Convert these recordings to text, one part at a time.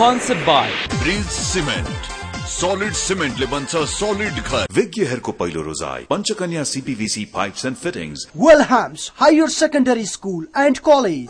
Sponsored by Bridge cement solid सिमेन्टले बन्छ solid घर। विज्ञहरूको पहिलो रोजाई Panchakanya CPVC pipes and fittings, Wilhelms Higher Secondary School and College।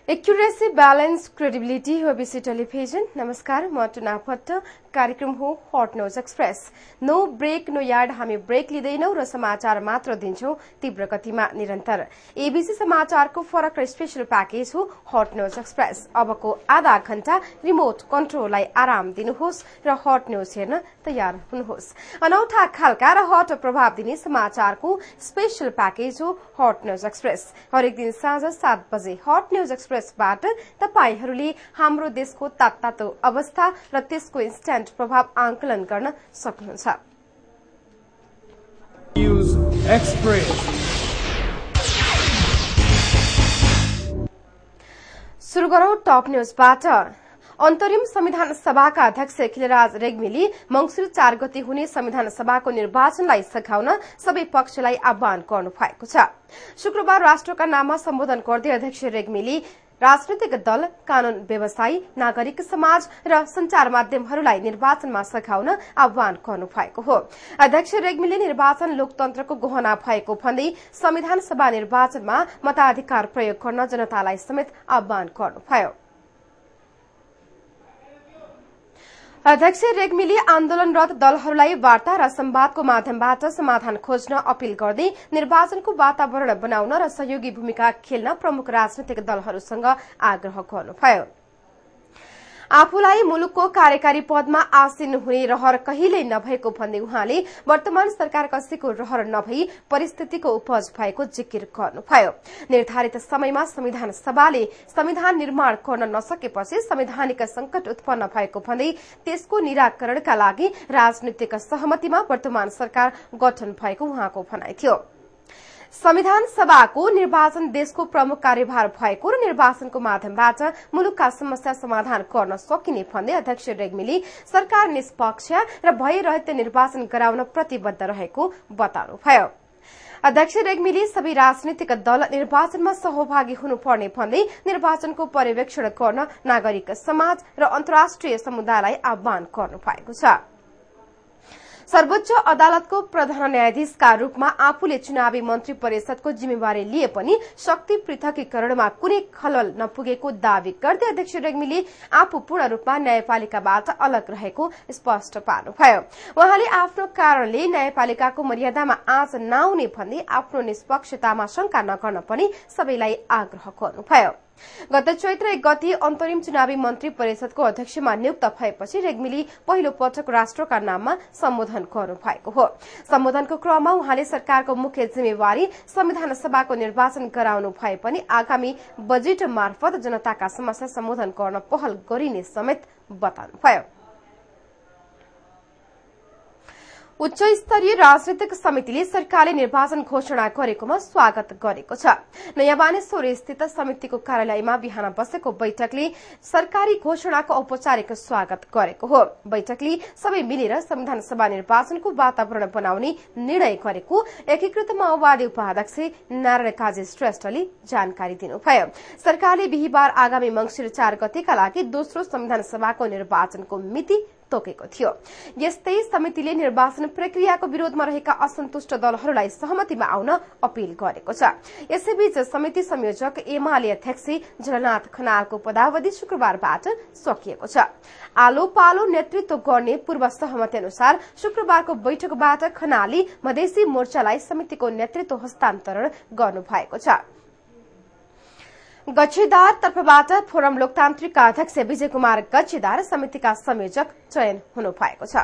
Accuracy balance credibility हो बीसी टेलिभिजन। नमस्कार, म टुना भट्ट। कार्यक्रम हो hot news express. No break no yard, हामी ब्रेक लिँदैनौं र समाचार मात्र दिन्छौं तीव्र गतिमा निरन्तर। एबीसी समाचारको फरक र स्पेशल प्याकेज हो हट न्यूज एक्सप्रेस। अबको आधा घण्टा रिमोट कन्ट्रोललाई आराम दिनुहोस् र हट न्यूज हेर्न तयार हुनुहोस्। अनौठा खालका र हट प्रभाव दिने समाचारको स्पेशल प्याकेज हो हट न्यूज एक्सप्रेस। हरेक दिन साँझ 7 बजे हट न्यूज एक्सप्रेसबाट तपाईहरूले हाम्रो देशको तातो अवस्था र त्यसको इन्स्ट्यान्ट प्रभाव आंकलन गर्न सक्नुहुन्छ। News express. सुरु गरौं टप न्यूजबाट। अन्तरिम संविधान सभाका अध्यक्ष खिलराज रेग्मीले मंसिर 4 गते हुने संविधान सभाको निर्वाचनलाई सघाउन सबै पक्षलाई आह्वान गर्नु भएको छ। शुक्रबार राष्ट्रका नाममा सम्बोधन गर्दै अध्यक्ष रेग्मीले राजनीतिक दल, कानून व्यवसायी, नागरिक समाज र संचार माध्यमहरूलाई निर्वाचनमा सघाउन आह्वान गर्नु भएको हो। अध्यक्ष रेग्मीले निर्वाचन लोकतन्त्रको गहना भएको भन्दै संविधान सभा निर्वाचनमा मताधिकार प्रयोग गर्न जनतालाई समेत आह्वान गर्नुभयो। अध्यक्ष रेग्मीले आन्दोलनरत दलहरूलाई वार्ता र संवादको माध्यमबाट समाधान खोज्न अपील गर्दै निर्वाचनको वातावरण बनाउन र सहयोगी भूमिका खेल्न प्रमुख राजनैतिक दलहरूसँग आग्रह गर्नुभयो। आफूलाई मुलुकको कार्यकारी पदमा आसीन हुने रहर कहिल्यै नभएको भन्दै उहाँले वर्तमान सरकार कसैको रहर नभई परिस्थितिको उपज भएको जिकिर गर्नुभयो। निर्धारित समयमा संविधान सभाले संविधान निर्माण गर्न नसकेपछि संवैधानिक संकट उत्पन्न भएको भन्दै त्यसको निराकरणका लागि राजनीतिक सहमतिमा वर्तमान सरकार गठन भएको उहाँको भनाइ थियो। संविधान सभाको निर्वाचन देशको प्रमुख कार्यभार भएको र निर्वाचनको माध्यमबाट मुलुकका समस्या समाधान गर्न सकिने भन्दै अध्यक्ष रेग्मीले सरकार निष्पक्ष र भयरहित निर्वाचन गराउन प्रतिबद्ध रहेको बताउनुभयो। अध्यक्ष रेग्मीले सबै राजनीतिक दल निर्वाचनमा सहभागी हुनुपर्ने भन्दै निर्वाचनको पर्यवेक्षण गर्न नागरिक समाज र अन्तर्राष्ट्रिय समुदायलाई आह्वान गर्नु भएको छ। सर्वोच्च अदालतको प्रधान न्यायाधीशका रूपमा आफूले चुनावी मन्त्री परिषदको जिम्मेवारी लिए पनि शक्ति पृथकीकरणमा कुनै खलल नपुगेको दावी गर्दै अध्यक्ष रेग्मीले आफू पूर्ण रूपमा न्यायपालिकाबाट अलग रहेको स्पष्ट पार्नुभयो। उहाँले आफ्नो कारणले न्यायपालिकाको मर्यादामा आँच नआउने भन्दै आफ्नो निष्पक्षतामा शंका नगर्न पनि सबैलाई आग्रह गर्नुभयो। गत चैत्र 1 गते अन्तरिम चुनावी मन्त्री परिषदको अध्यक्षमा नियुक्त भएपछि रेग्मीले पहिलो पटक राष्ट्रका नाममा सम्बोधन गर्नु भएको हो। सम्बोधनको क्रममा उहाँले सरकारको मुख्य जिम्मेवारी संविधान सभाको निर्वाचन गराउनु भए पनि आगामी बजेट मार्फत जनताका समस्या सम्बोधन गर्न पहल गरिने समेत बताउनुभयो। उच्च स्तरीय राजनीतिक समितिले सरकारले निर्वाचन घोषणा गरेकोमा स्वागत गरेको छ। नयाँ बानेश्वर स्थित समितिको कार्यालयमा बिहान बसेको बैठकले सरकारी घोषणाको औपचारिक स्वागत गरेको हो। बैठकले सबै मिलेर संविधान सभा निर्वाचनको वातावरण बनाउने निर्णय गरेको एकीकृत माओवादी उपाध्यक्ष नारायण काजी श्रेष्ठले जानकारी दिनुभयो। सरकारले बिहीबार आगामी मंसिर 4 गतेका लागि दोस्रो संविधान सभाको निर्वाचनको मिति तोकेको थियो। यस्तै समितिले निर्वाचन प्रक्रियाको विरोधमा रहेका असन्तुष्ट दलहरूलाई सहमतिमा आउन अपील गरेको छ। यसैबीच समिति संयोजक एमाले अध्यक्ष झलनाथ खनालको पदावधि शुक्रबारबाट सकिएको छ। आलो पालो नेतृत्व गर्ने पूर्व सहमति अनुसार शुक्रबारको बैठकबाट खनालले मधेसी मोर्चालाई समितिको नेतृत्व हस्तान्तरण गर्नुभएको छ। गच्छेदार तर्फबाट फोरम लोकतान्त्रिकका अध्यक्ष विजय कुमार गच्छेदार समितिका संयोजक चयन हुनु भएको छ।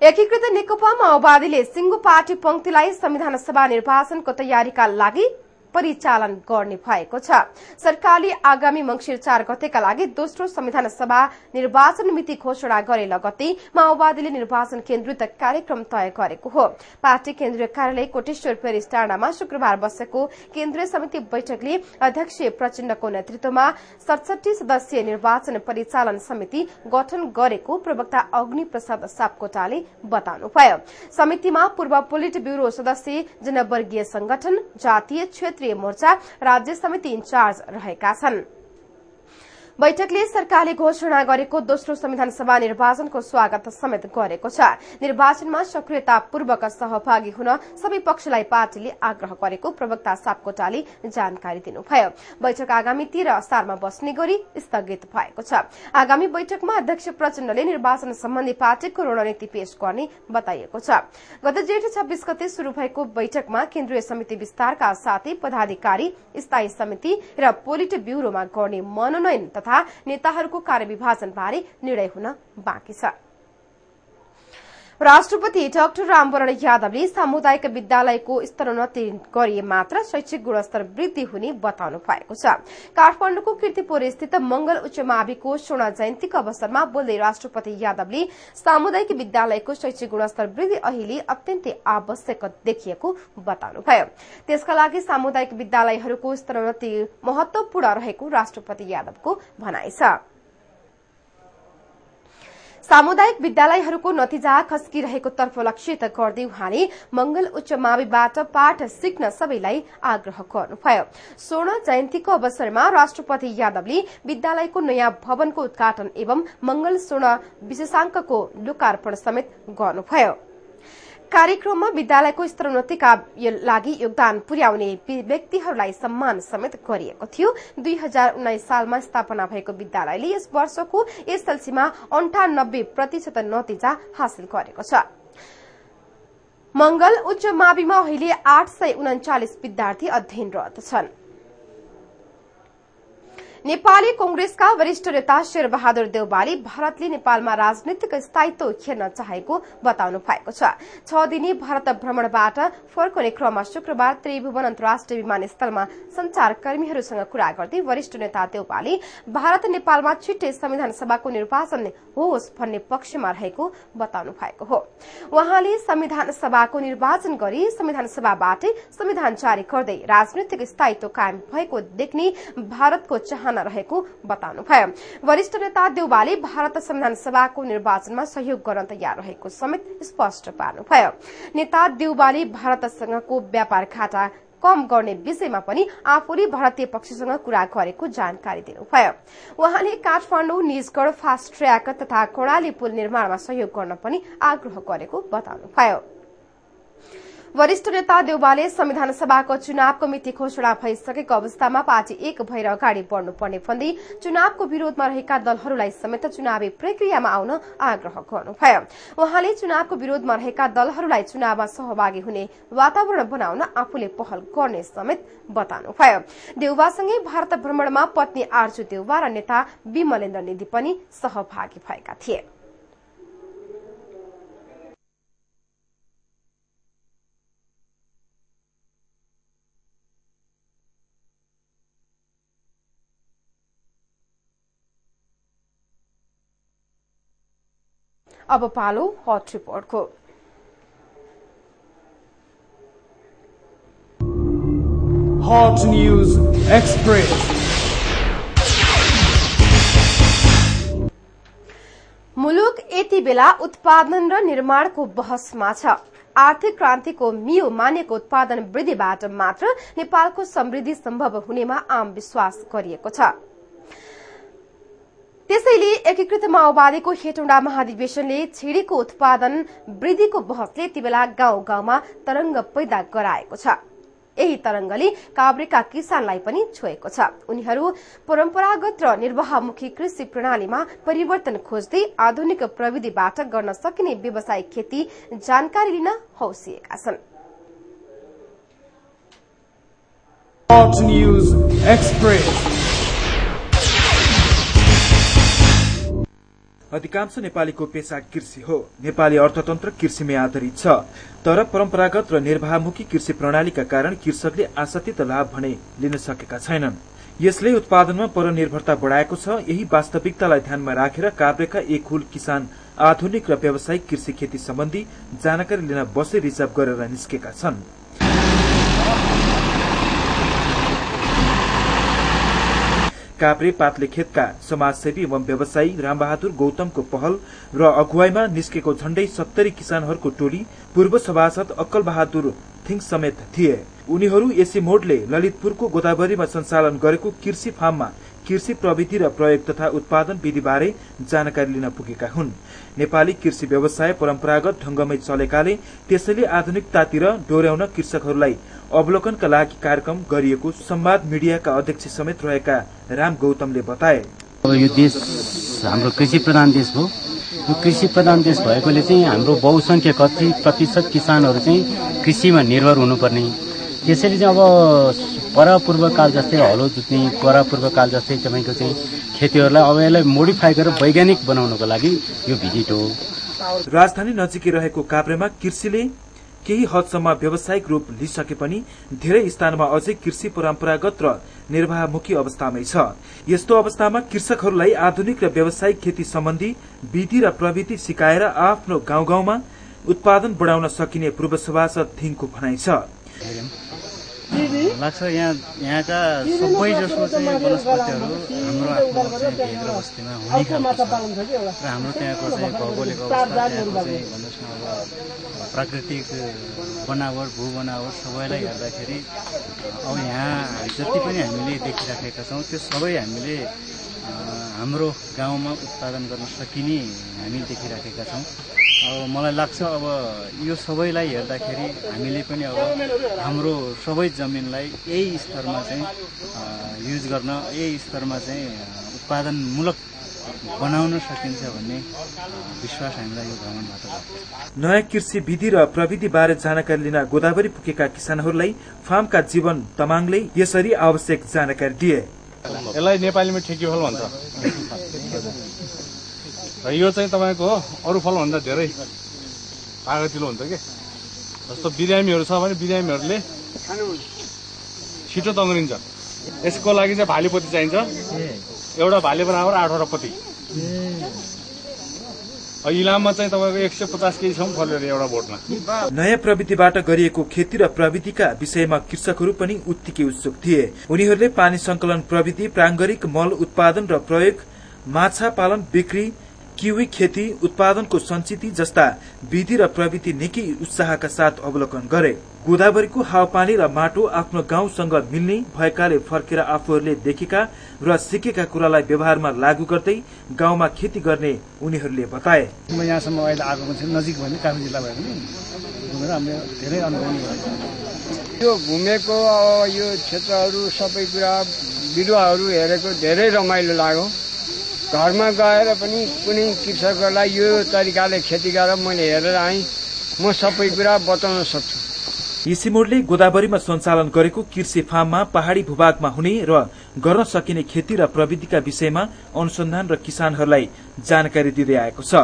एकीकृत नेकपा माओवादीले सिंगो पार्टी पंक्तिलाई संविधान सभा निर्वाचनको तयारीका लागि परिचालन गर्ने भएको छ। सरकारले आगामी मंसिर 4 गतेका लागि दोस्रो संविधान सभा निर्वाचन मिति घोषणा गरे लगत्तै माओवादीले निर्वाचन केन्द्रित कार्यक्रम तय गरेको हो। पार्टी केन्द्रीय कार्यालय कोटेश्वर पेरिस टाढामा शुक्रबार बसेको केन्द्रीय समिति बैठकले अध्यक्ष प्रचण्डको नेतृत्वमा 67 सदस्यीय निर्वाचन परिचालन समिति गठन गरेको प्रवक्ता अग्नि प्रसाद सापकोटाले बताउनुभयो। समितिमा पूर्व पोलिट ब्यूरो सदस्य, जनवर्गीय संगठन, जातीय क्षेत्रीय मोर्चा, राज्य समिति इन्चार्ज रहेका छन्। बैठकले सरकारले घोषणा गरेको दोस्रो संविधान सभा निर्वाचनको स्वागत समेत गरेको छ। निर्वाचनमा सक्रियतापूर्वक सहभागी हुन सबै पक्षलाई पार्टीले आग्रह गरेको प्रवक्ता सापकोटाले जानकारी दिनुभयो। बैठक आगामी 13 असारमा बस्ने गरी स्थगित भएको छ। आगामी बैठकमा अध्यक्ष प्रचण्डले निर्वाचन सम्बन्धी पार्टीको रणनीति पेश गर्ने बताइएको छ। गत जेठ 26 गते शुरू भएको बैठकमा केन्द्रीय समिति विस्तारका साथै पदाधिकारी, स्थायी समिति र पोलिट ब्यूरोमा गर्ने मनोनयन तथा नेताहरूको कार्यविभाजन बारे निर्णय हुन बाँकी छ। राष्ट्रपति डाक्टर रामवरण यादवले सामुदायिक विद्यालयको स्तरोन्नति गरिए मात्र शैक्षिक गुणस्तर वृद्धि हुने बताउनु भएको छ। काठमाडौँको कीर्तिपुर स्थित मंगल उच्च माविको स्वर्ण जयन्तीको अवसरमा बोल्दै राष्ट्रपति यादवले सामुदायिक विद्यालयको शैक्षिक गुणस्तर वृद्धि अहिले अत्यन्तै आवश्यक देखिएको बताउनुभयो। त्यसका लागि सामुदायिक विद्यालयहरूको स्तरोन्नति महत्वपूर्ण रहेको राष्ट्रपति यादवको भनाइ छ। सामुदायिक विद्यालयहरूको नतिजा खस्किरहेको तर्फ लक्षित गर्दै उहाँले मंगल उच्च माविबाट पाठ सिक्न सबैलाई आग्रह गर्नुभयो। स्वर्ण जयन्तीको अवसरमा राष्ट्रपति यादवले विद्यालयको नयाँ भवनको उद्घाटन एवं मंगल स्वर्ण विशेषांकको लोकार्पण समेत गर्नुभयो। कार्यक्रममा विद्यालयको स्तरोन्नतिका लागि योगदान पुर्याउने व्यक्तिहरूलाई सम्मान समेत गरिएको थियो। 2019 सालमा स्थापना भएको विद्यालयले यस वर्षको एसएलसीमा 98% नतिजा हासिल गरेको छ। मंगल उच्च माविमा अहिले 839 विद्यार्थी अध्ययनरत छन्। नेपाली कांग्रेसका वरिष्ठ नेता शेरबहादुर देउवाले भारतले नेपालमा राजनीतिक स्थायित्व हेर्न चाहेको बताउनु भएको छ। 6 दिने भारत भ्रमणबाट फर्कने क्रममा शुक्रबार त्रिभुवन अन्तर्राष्ट्रिय विमानस्थलमा संचारकर्मीहरूसँग कुरा गर्दै वरिष्ठ नेता देउवाले भारत नेपालमा छिट्टै संविधान सभाको निर्वाचन होस् भन्ने पक्षमा रहेको बताउनु भएको हो। उहाँले संविधान सभाको निर्वाचन गरी संविधान सभाबाटै संविधान जारी गर्दै राजनीतिक स्थायित्व कायम भएको देख्ने भारतको चाहना रहेको बताउनुभयो। वरिष्ठ नेता देउवाले भारत संविधान सभाको निर्वाचनमा सहयोग गर्न तयार रहेको समेत स्पष्ट पार्नुभयो। नेता देउवाले भारतसँगको व्यापार घाटा कम गर्ने विषयमा पनि आफूले भारतीय पक्षसँग कुरा गरेको जानकारी दिनुभयो। उहाँले काठमाडौँ निजगढ फास्ट ट्र्याक तथा कर्णाली पुल निर्माणमा सहयोग गर्न पनि आग्रह गरेको बताउनुभयो। वरिष्ठ नेता देउवाले संविधान सभाको चुनावको मिति घोषणा भइसकेको अवस्थामा पार्टी एक भएर अगाडि बढ्नुपर्ने भन्दै चुनावको विरोधमा रहेका दलहरूलाई समेत चुनावी प्रक्रियामा आउन आग्रह गर्नुभयो। उहाँले चुनावको विरोधमा रहेका दलहरूलाई चुनावमा सहभागी हुने वातावरण बनाउन आफूले पहल गर्ने समेत बताउनुभयो। देउवासँगै भारत भ्रमणमा पत्नी आर्जु देउवा र नेता विमलेन्द्र निधि पनि सहभागी भएका थिए। अब पालो हट रिपोर्टको। Hot News Express। मुलुक यति बेला उत्पादन र निर्माणको बहसमा छ। आर्थिक क्रान्तिको मियो मानेको उत्पादन वृद्धिबाट मात्र नेपालको समृद्धि सम्भव हुनेमा आम विश्वास गरिएको छ। त्यसैले एकीकृत माओवादीको हेटौँडा महाधिवेशनले छिडेको उत्पादन वृद्धिको बहसले यति बेला गाउँ गाउँमा तरंग पैदा गराएको छ। यही तरंगले काभ्रेका किसानलाई पनि छोएको छ। उनीहरू परम्परागत र निर्वाहमुखी कृषि प्रणालीमा परिवर्तन खोज्दै आधुनिक प्रविधिबाट गर्न सकिने व्यावसायिक खेती जानकारी लिन हौसिएका छन्। Hot News Express। अधिकांश नेपालीको पेशा कृषि हो। नेपाली अर्थतन्त्र कृषिमै आधारित छ, तर परम्परागत र निर्वाहमुखी कृषि प्रणालीका कारण कृषकले आशातीत लाभ भने लिन सकेका छैनन्। यसले उत्पादनमा परनिर्भरता बढाएको छ। यही वास्तविकतालाई ध्यानमा राखेर काभ्रेका एक हुल किसान आधुनिक र व्यावसायिक कृषि खेती सम्बन्धी जानकारी लिन बसे रिजर्भ गरेर निस्केका छन्। काभ्रे पातलेखेतका समाजसेवी एवं व्यवसायी रामबहादुर गौतमको पहल र अगुवाईमा निस्केको झण्डै 70 किसानहरूको टोली पूर्व सभासद अक्कल बहादुर थिङ समेत थिए। उनीहरू एसी मोडले ललितपुरको गोदावरीमा सञ्चालन गरेको कृषि फार्ममा कृषि प्रविधि र प्रयोग तथा उत्पादन विधिबारे जानकारी लिन पुगेका हुन्। नेपाली कृषि व्यवसाय परम्परागत ढंगमै चलेकाले त्यसैले आधुनिकतातिर डोर्याउन कृषकहरूलाई अवलोकनका लागि कार्यक्रम गरिएको संवाद मिडियाका अध्यक्ष समेत रहेका राम गौतमले बताए। यो देश हाम्रो कृषि प्रधान देश हो। यो कृषि प्रधान देश भएकोले चाहिँ हाम्रो बहुसंख्य कति प्रतिशत किसानहरू चाहिँ कृषिमा निर्भर हुनुपर्ने। त्यसैले चाहिँ अब परापूर्वकाल जस्तै हलो जुत्ने परापूर्वकाल जस्तै तपाईँको चाहिँ खेतीहरूलाई अब यसलाई मोडिफाई गरेर वैज्ञानिक बनाउनको लागि यो भिजिट हो। राजधानी नजिकै रहेको काभ्रेमा कृषिले केही हदसम्म व्यावसायिक रूप लिइसके पनि धेरै स्थानमा अझै कृषि परम्परागत र निर्वाहमुखी अवस्थामै छ। यस्तो अवस्थामा कृषकहरूलाई आधुनिक र व्यावसायिक खेती सम्बन्धी विधि र प्रविधि सिकाएर आफ्नो गाउँ गाउँमा उत्पादन बढाउन सकिने पूर्व सभासद थिङको भनाइ छ। लाग्छ यहाँका सबै जसो चाहिँ वनस्पतिहरू हाम्रो आफ्नो चाहिँ भेग र बस्तीमा हुने खालको छ र हाम्रो त्यहाँको चाहिँ भौगोलिक अवस्था त्यहाँको चाहिँ भन्नुहोस् न अब प्राकृतिक बनावट भू बनावट सबैलाई हेर्दाखेरि अब यहाँ जति पनि हामीले देखिराखेका छौँ त्यो सबै हामीले हाम्रो गाउँमा उत्पादन गर्न सकिने हामी देखिराखेका छौँ। अब मलाई लाग्छ अब यो सबैलाई हेर्दाखेरि हामीले पनि अब हाम्रो सबै जमिनलाई यही स्तरमा चाहिँ युज गर्न यही स्तरमा चाहिँ उत्पादनमूलक बनाउन सकिन्छ भन्ने विश्वास हामीलाई यो भ्रमणबाट छ। नयाँ कृषि विधि र प्रविधि बारे जानकारी लिन गोदावरी पुगेका किसानहरूलाई फार्मका जीवन तमाङले यसरी आवश्यक जानकारी दिए। यसलाई नेपालीमा ठेकी फल भन्छ र यो चाहिँ तपाईँको अरू फलभन्दा धेरै तागतिलो हुन्छ के। जस्तो बिरामीहरू छ भने बिरामीहरूले छिटो तङ्ग्रिन्छ। यसको लागि चाहिँ भालेपत्ती चाहिन्छ। एउटा भाले बराबर 8वटा पत्ती। इलाममा चाहिँ तपाईँको 150 केजीसम्म फल्यो अरे एउटा बोटमा। नयाँ प्रविधिबाट गरिएको खेती र प्रविधिका विषयमा कृषकहरू पनि उत्तिकै उत्सुक थिए। उनीहरूले पानी संकलन प्रविधि, प्राङ्गरिक मल उत्पादन र प्रयोग, माछा पालन बिक्री, किवी खेती उत्पादनको सञ्चिति जस्ता विधि र प्रविधि निकै उत्साहका साथ अवलोकन गरे। गोदावरीको हावापानी र माटो आफ्नो गाउँसँग मिल्ने भएकाले फर्केर आफूहरूले देखेका र सिकेका कुरालाई व्यवहारमा लागू गर्दै गाउँमा खेती गर्ने उनीहरूले बताए। म यहाँसम्म अहिले आएको मान्छे नजिक भने काभ्रे जिल्ला भयो भने घुमेर हामीले धेरै अनुभव भयो। यो घुमेको यो क्षेत्रहरू सबै कुरा बिरुवाहरू हेरेको धेरै रमाइलो लाग्यो। घरमा गएर पनि कुनै कृषकहरूलाई यो तरिकाले खेती गरेर मैले हेरेर आएँ। म सबै कुरा बताउन सक्छु। इसिमोडले गोदावरीमा सञ्चालन गरेको कृषि फार्ममा पहाड़ी भूभागमा हुने र गर्न सकिने खेती र प्रविधिका विषयमा अनुसन्धान र किसानहरूलाई जानकारी दिँदै आएको छ।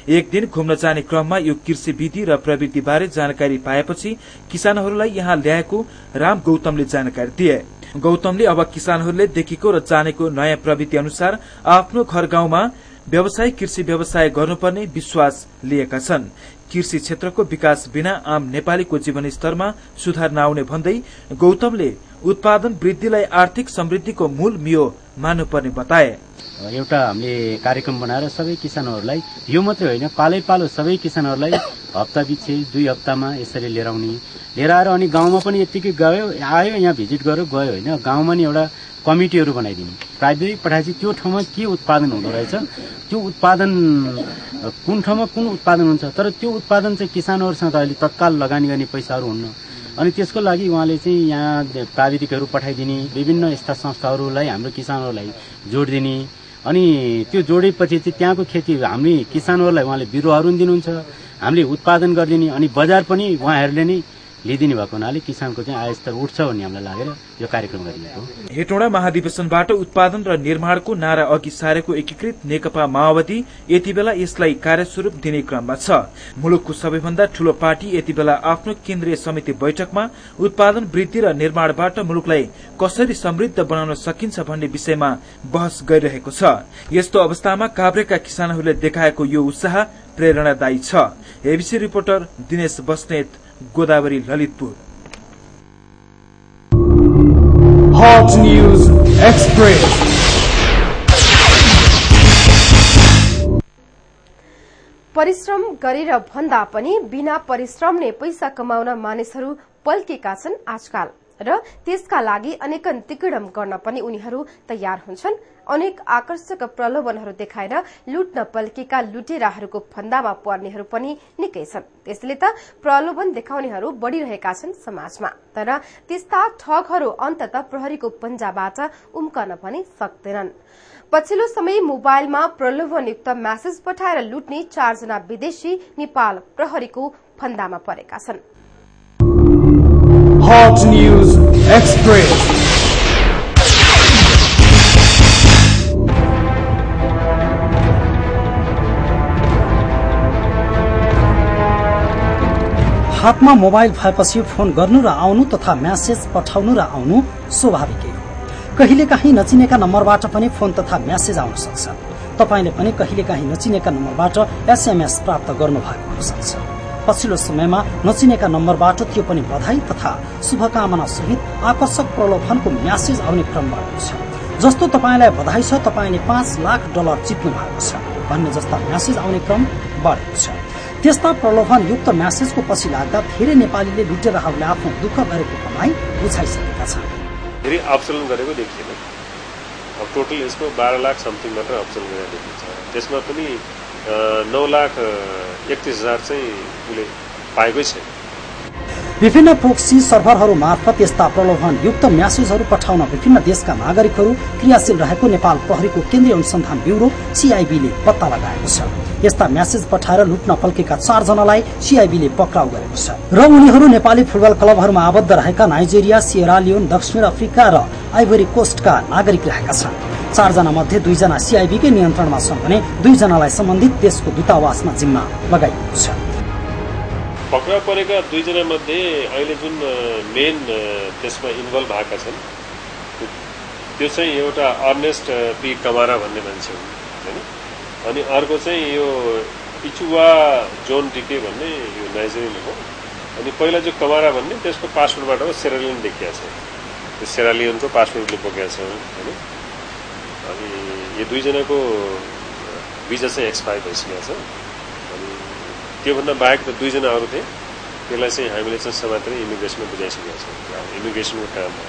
एक दिन घुम्न जाने क्रममा यो कृषि विधि र प्रविधि बारे जानकारी पाएपछि किसानहरूलाई यहाँ ल्याएको राम गौतमले जानकारी दिए। गौतमले अब किसानहरूले देखेको र जानेको नयाँ प्रविधि अनुसार आफ्नो घर गाउँमा व्यावसायिक कृषि व्यवसाय गर्नुपर्ने विश्वास लिएका छन्। कृषि क्षेत्रको विकास बिना आम नेपालीको जीवनस्तरमा सुधार नआउने भन्दै गौतमले उत्पादन वृद्धिलाई आर्थिक समृद्धिको मूल मियो मान्नुपर्ने बताए। एउटा हामीले कार्यक्रम बनाएर सबै किसानहरूलाई यो मात्रै होइन पालै पालो सबै किसानहरूलाई हप्ता बिचे 2 हप्तामा यसरी लिएर आएर अनि गाउँमा पनि यतिकै गयो आयो यहाँ भिजिट गर्यो गयो होइन गाउँमा नि एउटा कमिटीहरू बनाइदिने प्राविधिक पठाएपछि त्यो ठाउँमा के उत्पादन हुँदो रहेछ त्यो उत्पादन कुन ठाउँमा कुन उत्पादन हुन्छ तर त्यो उत्पादन चाहिँ किसानहरूसँग त अहिले तत्काल लगानी गर्ने पैसाहरू हुन्न अनि त्यसको लागि उहाँले चाहिँ यहाँ प्राविधिकहरू पठाइदिने विभिन्न यस्ता संस्थाहरूलाई हाम्रो किसानहरूलाई जोड दिने अनि त्यो जोडेपछि चाहिँ त्यहाँको खेती हामी किसानहरूलाई उहाँले बिरुवाहरू दिनुहुन्छ हामीले उत्पादन गरिदिने अनि बजार पनि उहाँहरूले नै लिइदिनु भएको हुनाले किसानको चाहिँ आय स्तर उठ्छ भन्ने हामीलाई लागेर यो कार्यक्रम गरिएको हो। हेटौँडा महाधिवेशनबाट उत्पादन र निर्माणको नारा अघि सारेको एकीकृत नेकपा माओवादी यति बेला यसलाई कार्यस्वरूप दिने क्रममा छ। मुलुकको सबैभन्दा ठूलो पार्टी यति बेला आफ्नो केन्द्रीय समिति बैठकमा उत्पादन वृद्धि र निर्माणबाट मुलुकलाई कसरी समृद्ध बनाउन सकिन्छ भन्ने विषयमा बहस गरिरहेको छ। यस्तो अवस्थामा काभ्रेका किसानहरूले देखाएको यो उत्साह प्रेरणादायी छ। ABC reporter Dinesh Basnet, Godavari, Lalitpur. Hot News Express. परिश्रम गरेर भन्दा पनि बिना परिश्रम नै पैसा कमाउन मानिसहरू पल्केका छन् आजकल र त्यसका लागि अनेकन तिकिडम गर्न पनि उनीहरू तयार हुन्छन्। अनेक आकर्षक प्रलोभनहरू देखाएर लुट्न पल्केका लुटेराहरूको फन्दामा पर्नेहरू पनि निकै छन्। त्यसले त प्रलोभन देखाउनेहरू बढ़िरहेका छन् समाजमा। तर त्यस्ता ठगहरू अन्ततः प्रहरीको पञ्जाबाट उम्कन पनि सक्दैनन्। पछिल्लो समय मोबाइलमा प्रलोभनयुक्त मेसेज पठाएर लुट्ने 4 जना विदेशी नेपाल प्रहरीको फन्दामा परेका छन्। Hot News Express. हातमा मोबाइल भएपछि फोन गर्नु र आउनु तथा म्यासेज पठाउनु र आउनु स्वाभाविकै हो। कहिलेकाहीँ नचिनेका नम्बरबाट पनि फोन तथा म्यासेज आउन सक्छ। तपाईले पनि कहिलेकाहीँ नचिनेका नम्बरबाट एसएमएस प्राप्त गर्नुभएको हुन सक्छ। पछिल्लो समयमा नचिनेका नम्बरबाट त्यो पनि बधाई तथा शुभकामना सहित आकर्षक प्रलोभनको म्यासेज आउने क्रम बढेको छ। जस्तो तपाईलाई बधाई छ, तपाईले $5 लाख जित्नु भएको छ भन्ने जस्ता म्यासेज आउने क्रम बढेको छ। त्यस्ता प्रलोभनयुक्त म्यासेजको पछि लाग्दा धेरै नेपालीले लुटेराहरूले आफ्नो दुःख गरेको कमाई बुझाइसकेका छन्। धेरै अपसलन गरेको देखिएन। अब टोटल यसको 12 लाख समथिङ मात्र अपसलन गरेर देखिन्छ। त्यसमा पनि 9,31,000 चाहिँ उसले पाएकै छैन। विभिन्न प्रोक्सी सर्भरहरू मार्फत यस्ता प्रलोभनयुक्त म्यासेजहरू पठाउन विभिन्न देशका नागरिकहरू क्रियाशील रहेको नेपाल प्रहरीको केन्द्रीय अनुसन्धान ब्यूरो सीआईबीले पत्ता लगाएको छ। यस्ता म्यासेज पठाएर लुट्न पल्केका 4 जनालाई सीआईबीले पक्राउ गरेको छ र उनीहरू नेपाली फुटबल क्लबहरूमा आबद्ध रहेका नाइजेरिया, सिएरा लियोन, दक्षिण अफ्रिका र आइभरी कोस्टका नागरिक रहेका छन्। 4 जना मध्ये 2 जना सीआईबीकै नियन्त्रणमा छन् भने 2 जनालाई सम्बन्धित देशको दूतावासमा जिम्मा लगाइएको छ। पक्राउ परेका 2 जना मध्ये अहिले जुन मेन त्यसमा इन्भल्भ भएका छन् त्यो चाहिँ एउटा अर्नेस्ट पी कमारा भन्ने मान्छे हो हैन। अनि अर्को चाहिँ यो इचुवा जोन डिके भन्ने यो नाइजेरियन हो। अनि पहिला जो कमारा भन्ने त्यसको पासपोर्टबाट हो सेरालियन देखिया छ। त्यो सेरालियनको पासपोर्टले बोकेको छ हैन। अनि यो 2 जनाको भिजा चाहिँ एक्सपायर भइसकेको छ। त्योभन्दा बाहेक त 2 जना अरू थिए। त्यसलाई चाहिँ हामीले चाहिँ समातेर इमिग्रेसनमा बुझाइसकेका छौँ। इमिग्रेसनको काम हो।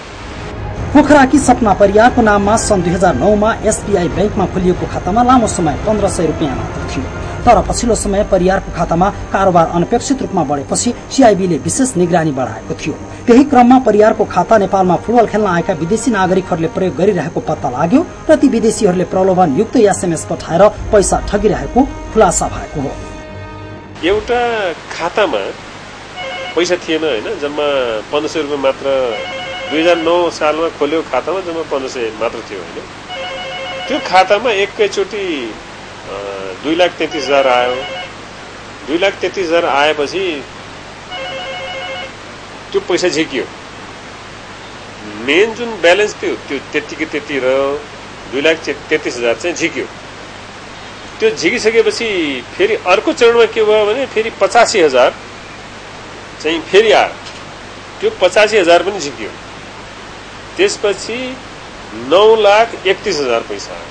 पोखराकी सपना परियारको नाममा सन् 2009 मा एसबीआई बैंकमा खोलिएको खातामा लामो समय 1500 रुपियाँ मात्र थियो। तर पछिल्लो समय परियारको खातामा कारोबार अनपेक्षित रूपमा बढेपछि सीआईबीले विशेष निगरानी बढाएको थियो। त्यही क्रममा परियारको खाता नेपालमा फुटबल खेल्न आएका विदेशी नागरिकहरूले प्रयोग गरिरहेको पत्ता लाग्यो र ती विदेशीहरूले प्रलोभनयुक्त एसएमएस पठाएर पैसा ठगिरहेको खुलासा भएको हो। एउटा खातामा पैसा थिएन हैन, जम्मा 1500 रुपियाँ मात्र। 2009 सालमा खोलेको खातामा जम्मा 1500 मात्र थियो हैन। त्यो खातामा एकैचोटि 2,33,000 आयो। 2,33,000 आएपछि त्यो पैसा झिक्यो। मेन जुन ब्यालेन्स थियो त्यो त्यतिकै त्यति र 2,33,000 चाहिँ झिक्यो। त्यो झिकिसकेपछि फेरि अर्को चरणमा के भयो भने फेरि 85,000 चाहिँ फेरि आयो। त्यो 85,000 पनि झिक्यो। त्यसपछि 9,31,000 पैसा आयो।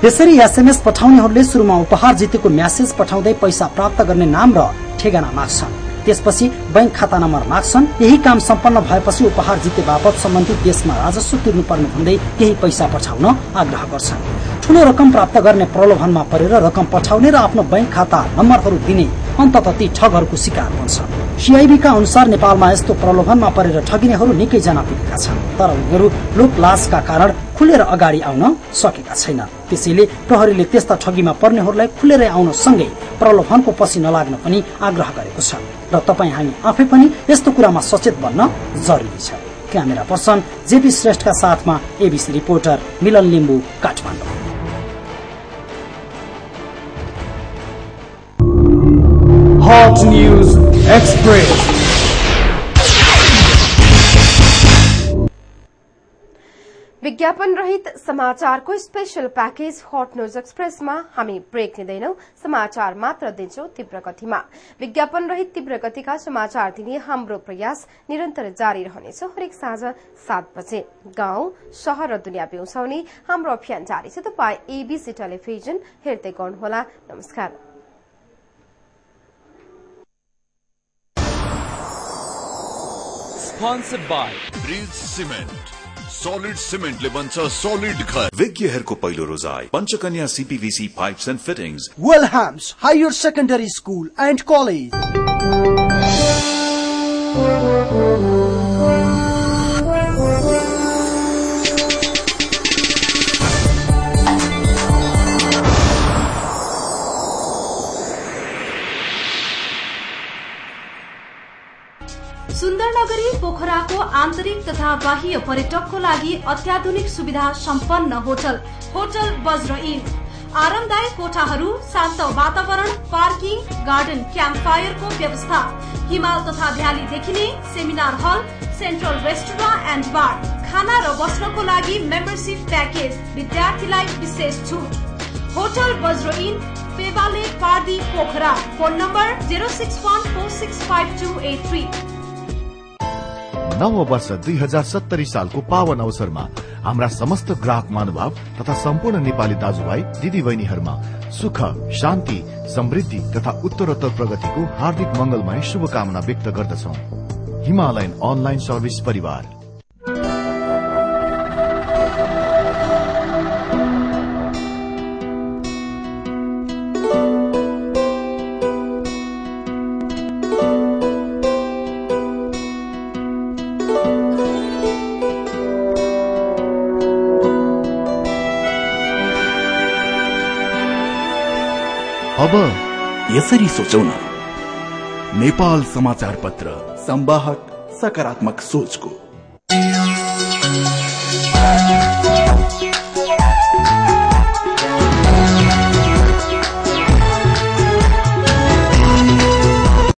त्यसरी एसएमएस पठाउनेहरूले सुरुमा उपहार जितेको म्यासेज पठाउँदै पैसा प्राप्त गर्ने नाम र ठेगाना माग्छन्। त्यसपछि बैंक खाता नम्बर माग्छन्। यही काम सम्पन्न भएपछि उपहार जिते बापत सम्बन्धित देशमा राजस्व तिर्नुपर्ने भन्दै केही पैसा पठाउन आग्रह गर्छन्। ठूलो रकम प्राप्त गर्ने प्रलोभनमा परेर रकम पठाउने र आफ्नो बैंक खाता नम्बरहरू दिने अन्ततः ती ठगहरूको शिकार बन्छन्। सीआईबीका अनुसार नेपालमा यस्तो प्रलोभनमा परेर ठगिनेहरू निकै जना पुगेका छन्। तर उनीहरू लोकलाजका कारण खुलेर अगाडि आउन सकेका छैनन्। त्यसैले प्रहरीले त्यस्ता ठगीमा पर्नेहरूलाई खुलेरै आउन सँगै प्रलोभनको पछि नलाग्न पनि आग्रह गरेको छ र तपाईँ हामी आफै पनि यस्तो कुरामा सचेत बन्न जरुरी छ। क्यामेरा पर्सन जेपी श्रेष्ठका साथमा ABC reporter Milan Limbu, Kathmandu. Hot News Express. विज्ञापन रहित समाचारको स्पेशल प्याकेज हट न्यूज एक्सप्रेसमा हामी ब्रेक लिँदैनौ, समाचार मात्र दिन्छौं तीव्र गतिमा। विज्ञापन रहित तीव्र गतिका समाचार दिने हाम्रो प्रयास निरन्तर जारी रहनेछ। हरेक साँझ 7 बजे गाउँ, शहर र दुनियाँ ब्याउँछाउने हाम्रो अभियान जारी छ। तपाईँ एबीसी टेलिभिजन हेर्दै गर्नुहोला। नमस्कार। Sponsored by Breeze Cement. Solid cement ले बन्छ solid घर। विज्ञहरूको पहिलो रोजाई Panchakanya CPVC pipes and fittings. Wilhelms Higher Secondary School and College. सुन्दरनगरी पोखराको आन्तरिक तथा बाह्य पर्यटकको लागि अत्याधुनिक सुविधा सम्पन्न होटल वज्र इन। आरामदायक कोठाहरू, शान्त वातावरण, पार्किङ, गार्डन, क्याम्प फायरको व्यवस्था, हिमाल तथा भ्याली देखिने seminar hall, central restaurant and bar, खाना र बस्नको लागि मेम्बरशिप प्याकेज, विद्यार्थीलाई विशेष छुट। होटल वज्र इन, पेवाले पार्दी, पोखरा। Phone number 061465283। नव वर्ष 2070 सालको पावन अवसरमा हाम्रा समस्त ग्राहक महानुभाव तथा सम्पूर्ण नेपाली दाजुभाइ दिदीबहिनीहरूमा सुख, शान्ति, समृद्धि तथा उत्तरोत्तर प्रगतिको हार्दिक मंगलमय शुभकामना व्यक्त गर्दछौ। हिमालयन अनलाइन सर्भिस परिवार। अब यसरी सोचौ न, नेपाल समाचार पत्र, संवाहक सकारात्मक सोचको।